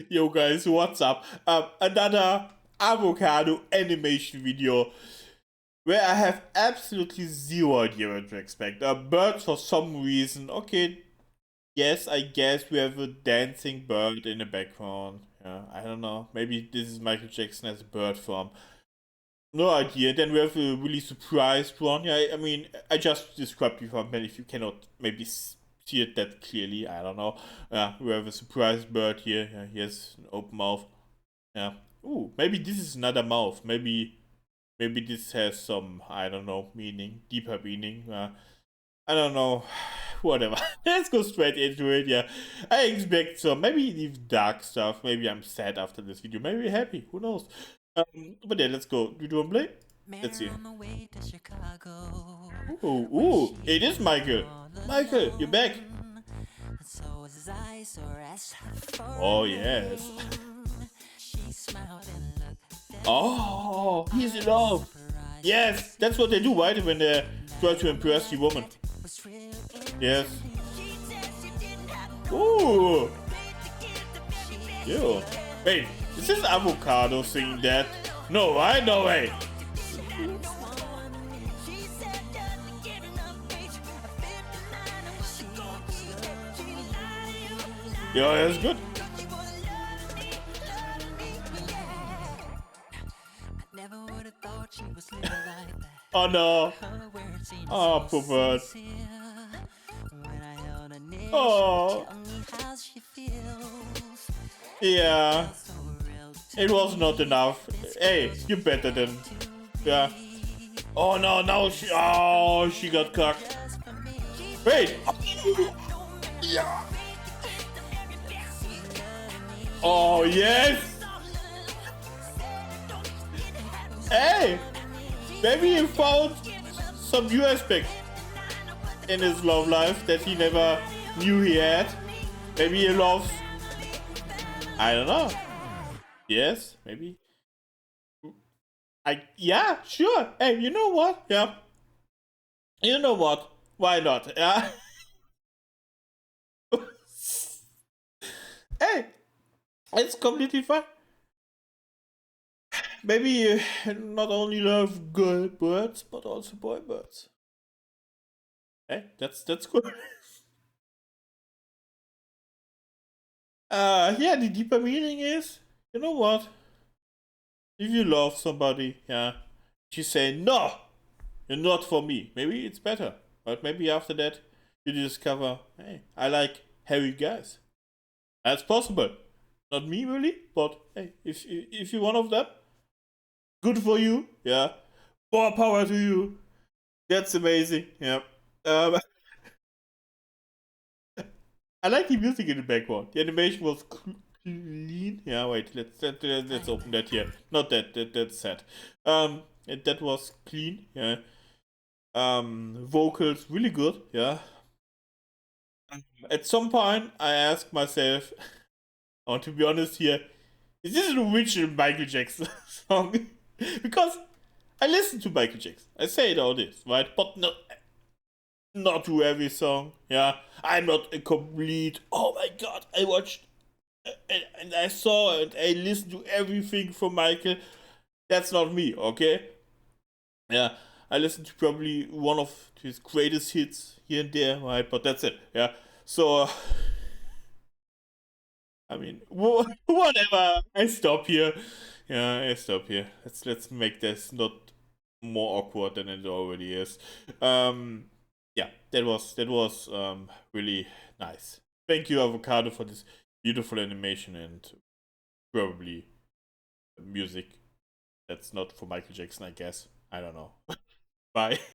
Yo guys, what's up? Another avocado animation video where I have absolutely zero idea what to expect. A bird for some reason. Okay, yes, I guess we have a dancing bird in the background. Yeah, I don't know. Maybe this is Michael Jackson as a bird form. No idea. Then we have a really surprised one. Yeah, I mean, I just described before, but if you cannot maybe see it that clearly, I don't know. Yeah, we have a surprised bird here. Yeah, he has an open mouth. Yeah. Ooh, maybe this is another mouth. Maybe this has some, I don't know, meaning, deeper meaning. I don't know. Whatever. Let's go straight into it. Yeah, I expect some maybe even dark stuff. Maybe I'm sad after this video. Maybe happy. Who knows? But yeah, let's go. Do you want to play? Let's see. Ooh, it is Michael. Michael, you're back. Oh yes. Oh, he's in love. Yes, that's what they do, right? When they try to impress the woman. Yes. Ooh. Ew. Wait, is this avocado singing that? No, right? No way. Yeah, that's good. Oh no. Oh, poor bird. Oh. Yeah. It was not enough. Hey, you're better than. Yeah. Oh no, now she got cocked. Wait. Yeah. Oh yes. Hey, maybe he found some new aspect in his love life that he never knew he had. Maybe he loves. I don't know. Yes, maybe. Yeah, sure. Hey, you know what? Yeah. You know what? Why not? Yeah. Hey, it's completely fine. Maybe you not only love girl birds, but also boy birds. Hey, that's cool. Yeah, the deeper meaning is, you know what? If you love somebody, yeah, you say no, you're not for me. Maybe it's better, but maybe after that you discover, hey, I like hairy guys. That's possible. Not me really, but hey, if you're one of them, good for you. Yeah, more power to you. That's amazing. Yeah. Um, I like the music in the background. The animation was clean. Yeah, wait. Let's open that here. Not that's sad. That was clean. Yeah. Vocals really good. Yeah. At some point, I asked myself, I want to be honest here, is this an original Michael Jackson song? Because I listen to Michael Jackson. I say it all this, right? But not to every song. Yeah, I'm not a complete. Oh my god, I watched and I saw and I listened to everything from Michael. That's not me, okay? Yeah, I listened to probably one of his greatest hits here and there, right? But that's it. Yeah. So I mean, whatever. I stop here. Yeah, I stop here. Let's make this not more awkward than it already is. Um, yeah, that was really nice. Thank you, Avocado, for this beautiful animation and probably music. That's not for Michael Jackson, I guess. I don't know. Bye.